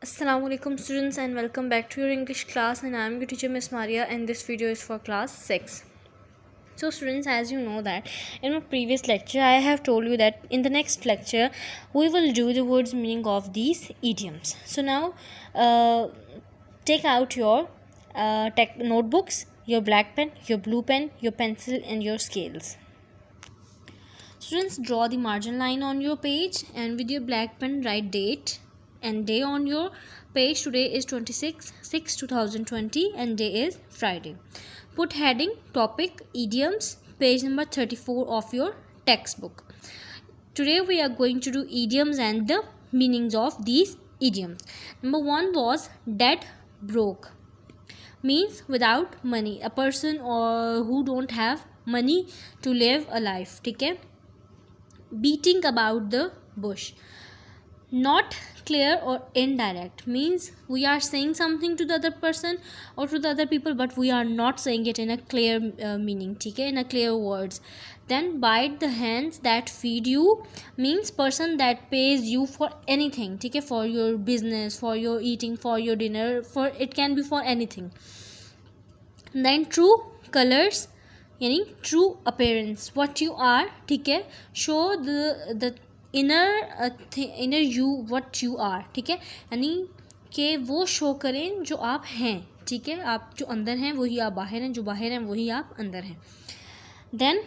Assalamu alaikum students, and welcome back to your English class, and I am your teacher Miss Maria, and this video is for class 6. So students, as you know that in my previous lecture I have told you that in the next lecture we will do the words meaning of these idioms. So now take out your notebooks, your black pen, your blue pen, your pencil and your scales. Students, draw the margin line on your page and with your black pen write date and day on your page. Today is 26/6/2020 and day is Friday. Put heading topic idioms, page number 34 of your textbook. Today we are going to do idioms and the meanings of these idioms. Number 1 was dead broke, means without money, a person or who don't have money to live a life. Okay? Beating about the bush, not clear or indirect, means we are saying something to the other person or to the other people but we are not saying it in a clear meaning, okay, in a clear words. Then bite the hands that feed you, means person that pays you for anything, okay, for your business, for your eating, for your dinner, for it can be for anything. Then true colors, यानी true appearance, what you are, ठीक है, show the inner you what you are, ठीक है, यानी कि वो show करें जो आप हैं, ठीक है, आप जो अंदर हैं वही आप बाहर हैं, जो बाहर हैं वही आप अंदर हैं. Then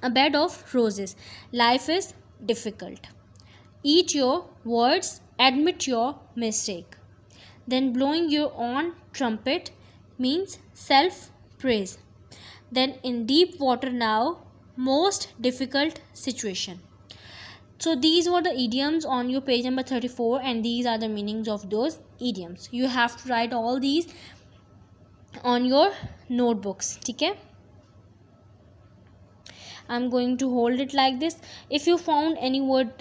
a bed of roses, life is difficult. Eat your words, admit your mistake. Then blowing your own trumpet means self praise. Then in deep water now, most difficult situation. So these were the idioms on your page number 34 and these are the meanings of those idioms. You have to write all these on your notebooks, okay? I'm going to hold it like this. If you found any word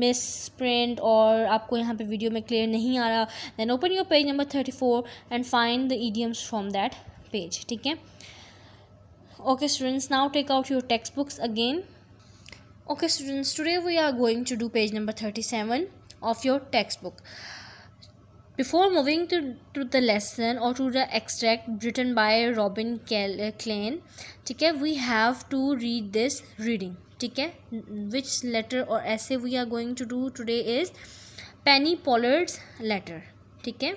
misprint और आपको यहाँ पे video में clear नहीं आ रहा, then open your page number 34 and find the idioms from that page, ठीक है. Okay students, now take out your textbooks again. Okay students, today we are going to do page number 37 of your textbook. Before moving to the lesson or to the extract written by Robin Klein, ठीक है, we have to read this reading, ठीक है. Which letter or essay we are going to do today is Penny Pollard's letter, ठीक है.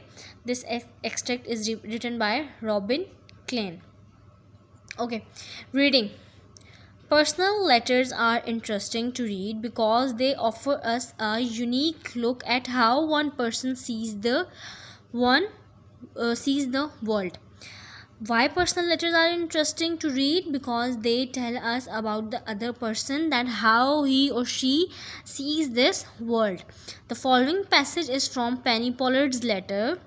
This extract is written by Robin Klein. Okay, reading. Personal letters are interesting to read because they offer us a unique look at how one person sees the world. Why personal letters are interesting to read? Because they tell us about the other person, that how he or she sees this world. The following passage is from Penny Pollard's letter.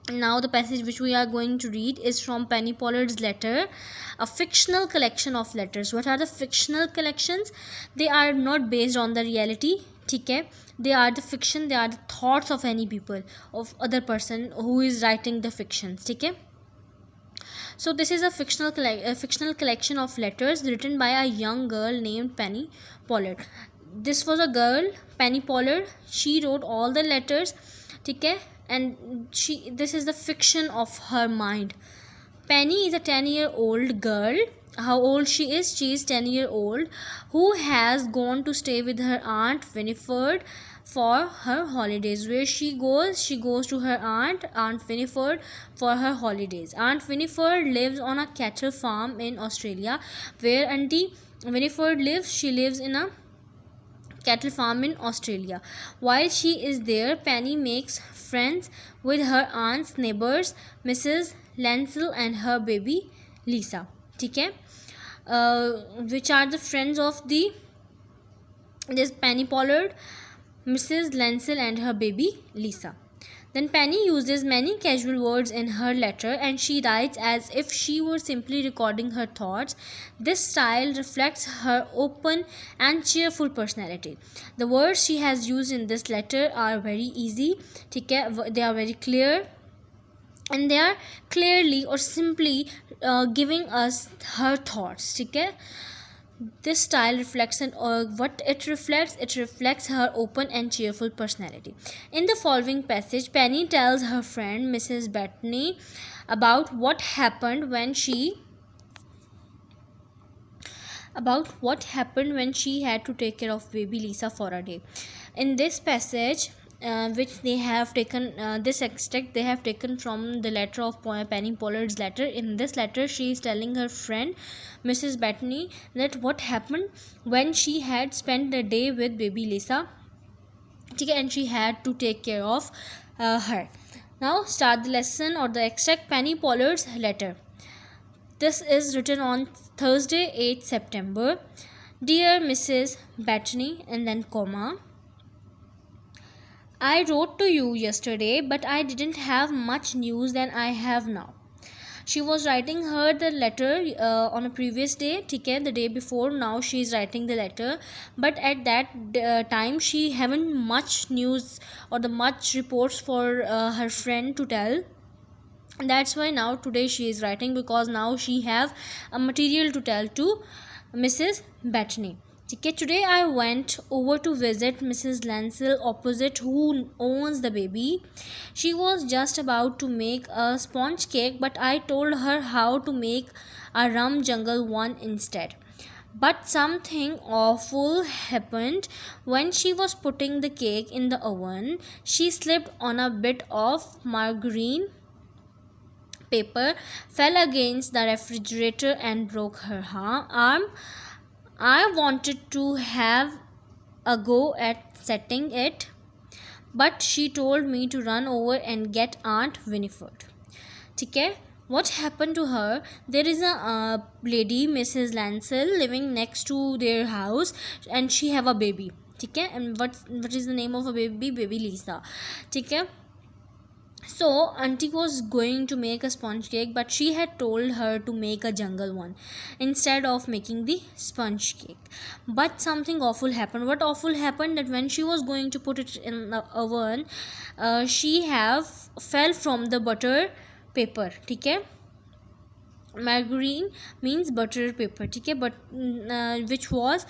Now the passage which we are going to read is from Penny Pollard's letter, a fictional collection of letters. What are the fictional collections? They are not based on the reality, ठीक है, they are the fiction, they are the thoughts of any people, of other person who is writing the fictions, ठीक है. So this is a fictional collection of letters written by a young girl named Penny Pollard. This was a girl, Penny Pollard. She wrote all the letters, ठीक है, and this is the fiction of her mind. Penny is a 10-year-old girl. How old she is? She is 10-year-old, who has gone to stay with her aunt Winifred for her holidays. Where she goes to her aunt Winifred for her holidays. Aunt Winifred lives on a cattle farm in Australia. Where Auntie Winifred lives? She lives in a cattle farm in Australia. While she is there, Penny makes friends with her aunt's neighbors, Mrs. Lancel and her baby Lisa, ठीक है, which are the friends of this Penny Pollard, Mrs. Lancel and her baby Lisa. Then Penny uses many casual words in her letter and she writes as if she were simply recording her thoughts. This style reflects her open and cheerful personality. The words she has used in this letter are very easy, ठीक है, they are very clear and they are clearly or simply giving us her thoughts, ठीक है. This style reflects what it reflects. It reflects her open and cheerful personality. In the following passage, Penny tells her friend Mrs. Bettany about what happened when she had to take care of baby Lisa for a day. In this passage, which they have taken, this extract they have taken from the letter of Penny Pollard's letter. In this letter, she is telling her friend Mrs. Bettany that what happened when she had spent the day with baby Lisa, and she had to take care of her. Now start the lesson or the extract. Penny Pollard's letter. This is written on Thursday, 8th September. Dear Mrs. Bettany, and then comma. I wrote to you yesterday, but I didn't have much news than I have now. She was writing her the letter on a previous day, the day before. Now she is writing the letter, but at that time she haven't much news or the much reports for her friend to tell. That's why now today she is writing, because now she have a material to tell to Mrs. Bettany. Okay, today I went over to visit Mrs. Lancel opposite, who owns the baby. She was just about to make a sponge cake, but I told her how to make a rum jungle one instead. But something awful happened when she was putting the cake in the oven. She slipped on a bit of margarine paper, fell against the refrigerator and broke her arm. I wanted to have a go at setting it, but she told me to run over and get Aunt Winifred. Okay, what happened to her? There is a lady, Mrs. Lancel, living next to their house, and she have a baby. Okay, and what is the name of a baby? Baby Lisa. Okay. So auntie was going to make a sponge cake, but she had told her to make a jungle one instead of making the sponge cake. But something awful happened. What awful happened? That when she was going to put it in the oven, she have fell from the butter paper. Okay, margarine means butter paper. Okay, but which was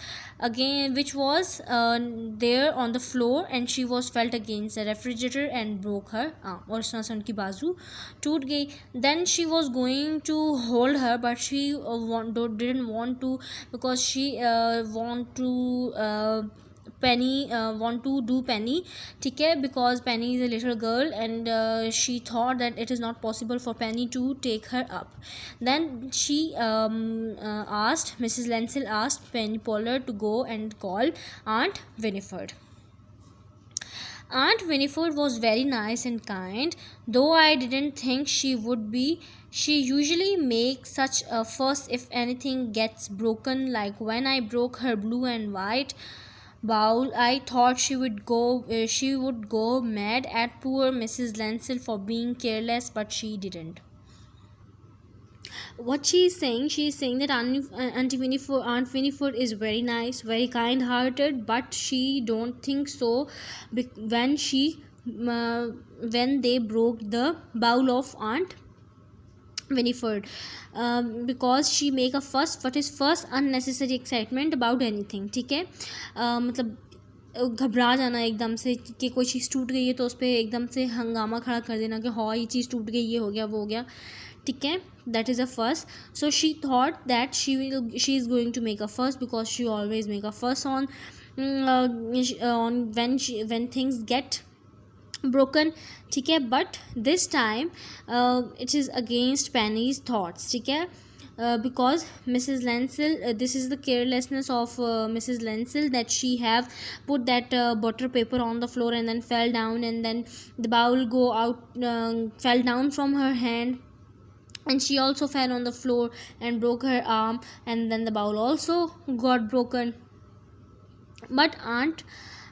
there on the floor, and she was felt against the refrigerator and broke her arm, और उसमें से उनकी बाजू टूट गई. Then she was going to hold her, but she didn't want to, because she want to Penny want to do Penny, because Penny is a little girl, and she thought that it is not possible for Penny to take her up. Then she Mrs. Lancel asked Penny Pollard to go and call Aunt Winifred. Aunt Winifred was very nice and kind, though I didn't think she would be. She usually makes such a fuss if anything gets broken, like when I broke her blue and white bowl. I thought she would go mad at poor Mrs. Lancel for being careless, but she didn't. What she is saying that Aunt Winifred is very nice, very kind hearted, but she don't think so when they broke the bowl of Aunt Winifred, because she make a fuss. What is fuss? Unnecessary excitement about anything. ठीक है, मतलब घबरा जाना एकदम से कि कोई चीज़ टूट गई है तो उस पर एकदम से हंगामा खड़ा कर देना कि हाँ ये चीज़ टूट गई, ये हो गया, वो हो गया. ठीक है, that is a fuss. So she thought that she is going to make a fuss, because she always make a fuss on when things get broken. ठीक है, but this time it is against Penny's thoughts. ठीक है, because Mrs. Lancel, this is the carelessness of Mrs. Lancel, that she have put that butter paper on the floor and then fell down, and then the bowl fell down from her hand, and she also fell on the floor and broke her arm, and then the bowl also got broken. But Aunt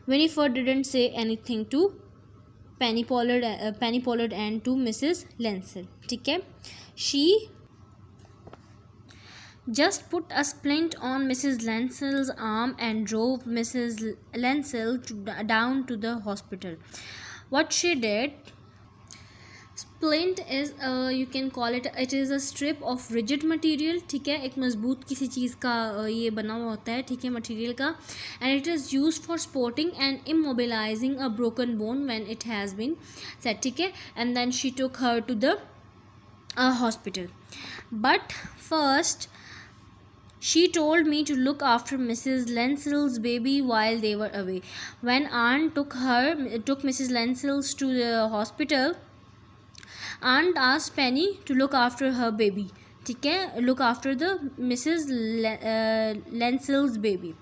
Winifred didn't say anything to Penny Pollard and to Mrs. Lancel. ठीक है, she just put a splint on Mrs. Lancel's arm and drove Mrs. Lancel down to the hospital. What she did splint is you can call it is a strip of rigid material, ठीक है, एक मजबूत किसी चीज़ का ये बना हुआ होता है, ठीक है, मटेरियल का. And it is use for supporting and immobilizing a broken bone when it has been set, ठीक है. And then she took her to the hospital. But first, she told me to look after Mrs. Lensil's baby while they were away. When Aunt took Mrs. Lensil's to the hospital, Aunt asked Penny to look after her baby. ठीक है, look after the Mrs. Lensil's baby.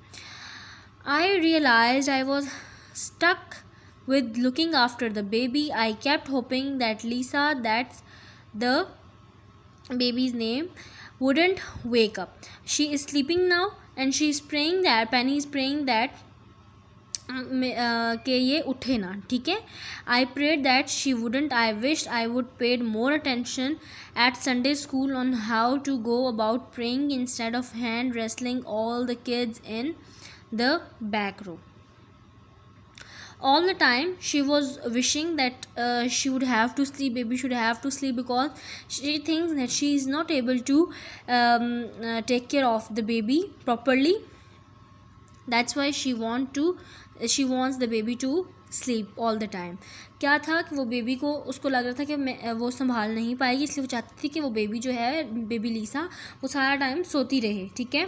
I realized I was stuck with looking after the baby. I kept hoping that Lisa, that's the baby's name, wouldn't wake up. She is sleeping now and she is praying that Penny is praying that कि ये उठे ना, ठीक है. I prayed that she wouldn't. I wished I would paid more attention at Sunday school on how to go about praying instead of hand wrestling all the kids in the back row. All the time she was wishing that she would have to sleep, baby should have to sleep, because she thinks that she is not able to take care of the baby properly. That's why she wants the baby to sleep all the time. क्या था कि वो baby को, उसको लग रहा था कि वो संभाल नहीं पाएगी, इसलिए वो चाहती थी कि वो बेबी जो है, बेबी लीसा, वो सारा टाइम सोती रहे, ठीक है.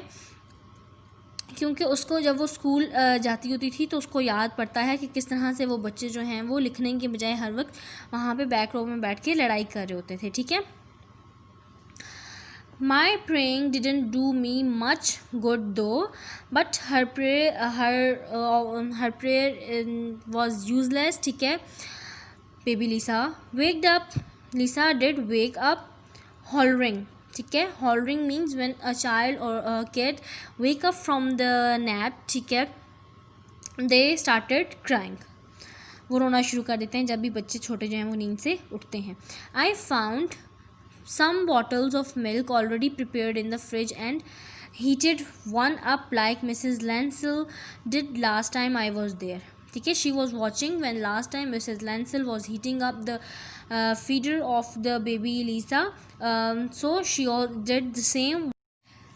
क्योंकि उसको जब वो स्कूल जाती होती थी तो उसको याद पड़ता है कि किस तरह से वो बच्चे जो हैं वो लिखने के बजाय हर वक्त वहाँ पे बैक रो में बैठ के लड़ाई कर रहे होते थे, ठीक है. My praying didn't do me much good though, but her prayer was useless, ठीक है. Baby Lisa waked up. Lisa did wake up hollering, ठीक है. Hollering means when a child or a kid wake up from the nap, ठीक है, they started crying. वो रोना शुरू कर देते हैं जब भी बच्चे छोटे जो हैं वो नींद से उठते हैं. I found some bottles of milk already prepared in the fridge and heated one up like Mrs. Lancel did last time I was there, ठीक है. She was watching when last time Mrs. Lancel was heating up the feeder of the baby Lisa, so she did the same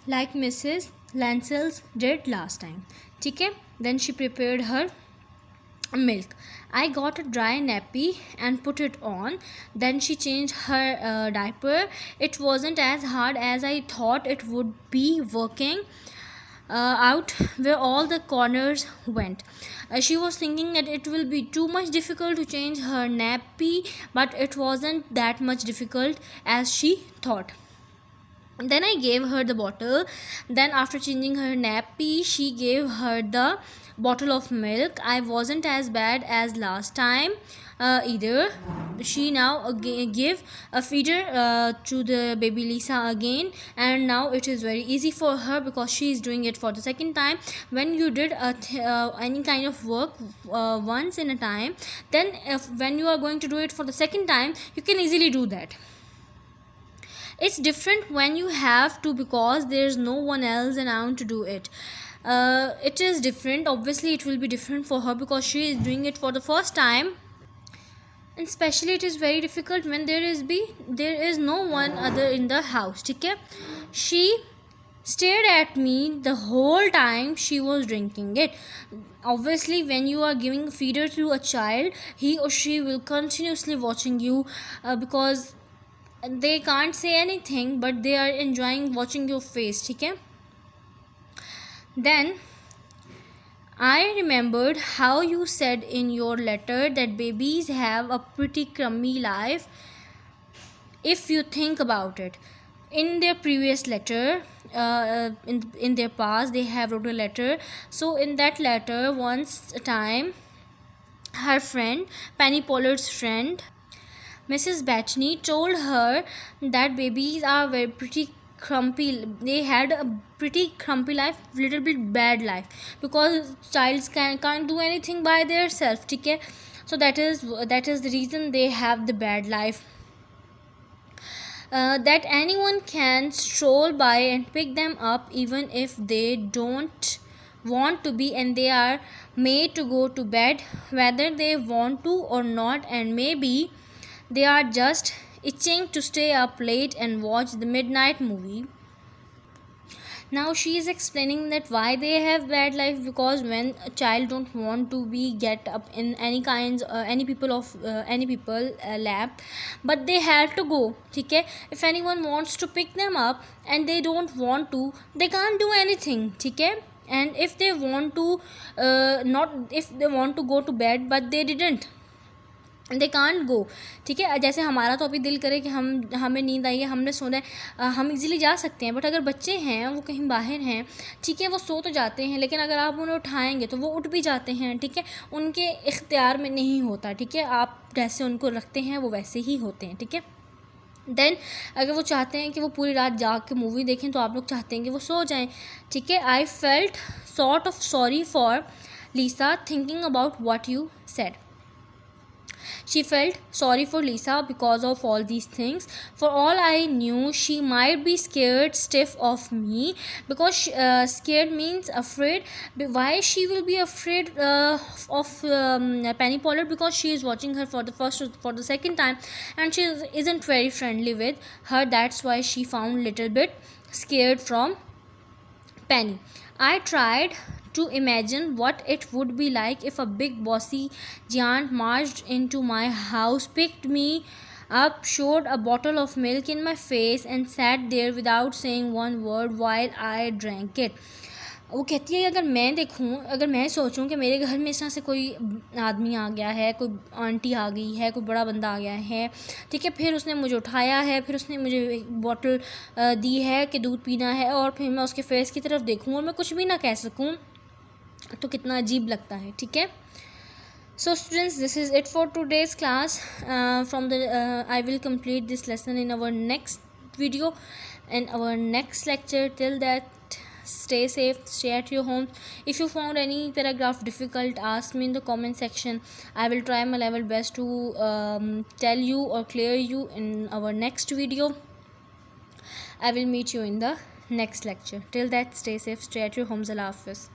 like Mrs. Lancel did last time, ठीक है. Then she prepared her milk. I got a dry nappy and put it on. Then she changed her diaper. It wasn't as hard as I thought it would be, working out where all the corners went. She was thinking that it will be too much difficult to change her nappy, but it wasn't that much difficult as she thought. Then I gave her the bottle. Then after changing her nappy, she gave her the bottle of milk. I wasn't as bad as last time either. She now give a feeder to the baby Lisa again, and now it is very easy for her because she is doing it for the second time. When you did any kind of work once in a time, then when you are going to do it for the second time, you can easily do that. It's different when you have to, because there's no one else around to do it. It is different. Obviously it will be different for her because she is doing it for the first time, and especially it is very difficult when there is no one other in the house, ठीक है. She stared at me the whole time she was drinking it. Obviously when you are giving feeder to a child, he or she will continuously watching you because they can't say anything but they are enjoying watching your face, ठीक है. Then I remembered how you said in your letter that babies have a pretty crummy life if you think about it. In their previous letter, in their past, they have wrote a letter. So in that letter, once a time, her friend, Penny Pollard's friend, Mrs. Batchney, told her that babies are very pretty crumpy. They had a pretty crumpy life, little bit bad life, because childs can't do anything by themselves, ठीक है. So that is the reason they have the bad life. That anyone can stroll by and pick them up even if they don't want to be, and they are made to go to bed whether they want to or not, and maybe They are just itching to stay up late and watch the midnight movie. Now she is explaining that why they have bad life, because when a child don't want to be get up in any kinds any people lab, but they have to go. Okay, if anyone wants to pick them up and they don't want to, they can't do anything. Okay, and if they want to not if they want to go to bed but they didn't, they can't go. ठीक है, जैसे हमारा तो अभी दिल करे कि हमें नींद आई है, हमने सोना है, हम इजीली जा सकते हैं. बट अगर बच्चे हैं वो कहीं बाहर हैं, ठीक है, वो सो तो जाते हैं, लेकिन अगर आप उन्हें उठाएंगे तो वो उठ भी जाते हैं. ठीक है, उनके इख्तियार में नहीं होता. ठीक है, आप जैसे उनको रखते हैं वो वैसे ही होते हैं. ठीक है, देन अगर वो चाहते हैं कि वो पूरी रात जाग के मूवी देखें, तो आप लोग चाहते हैं कि वो सो जाएं. ठीक है, I felt sort of sorry for Lisa thinking about what you said. She felt sorry for Lisa because of all these things. For all I knew, she might be scared stiff of me, because scared means afraid. Why she will be afraid of Penny Pollard? Because she is watching her for the second time, and she isn't very friendly with her. That's why she found little bit scared from Penny. I tried to imagine what it would be like if a big bossy giant marched into my house, picked me up, showed a bottle of milk in my face, and sat there without saying one word while I drank it. वो कहती है अगर मैं सोचूं कि मेरे घर में इस तरह से कोई आदमी आ गया है, कोई आंटी आ गई है, कोई बड़ा बंदा आ गया है. ठीक है, फिर उसने मुझे उठाया है, फिर उसने मुझे एक बॉटल दी है कि दूध पीना है, और फिर मैं उसके फेस की तरफ देखूं और मैं कुछ भी ना कह सकूं, तो कितना अजीब लगता है. ठीक है, so students, this is it for today's class. I will complete this lesson in our next video and our next lecture. Till that, stay safe, stay at your home. If you found any paragraph difficult, ask me in the comment section. I will try my level best to tell you or clear you in our next video. I will meet you in the next lecture. Till that, stay safe, stay at your homes. Allah Hafiz.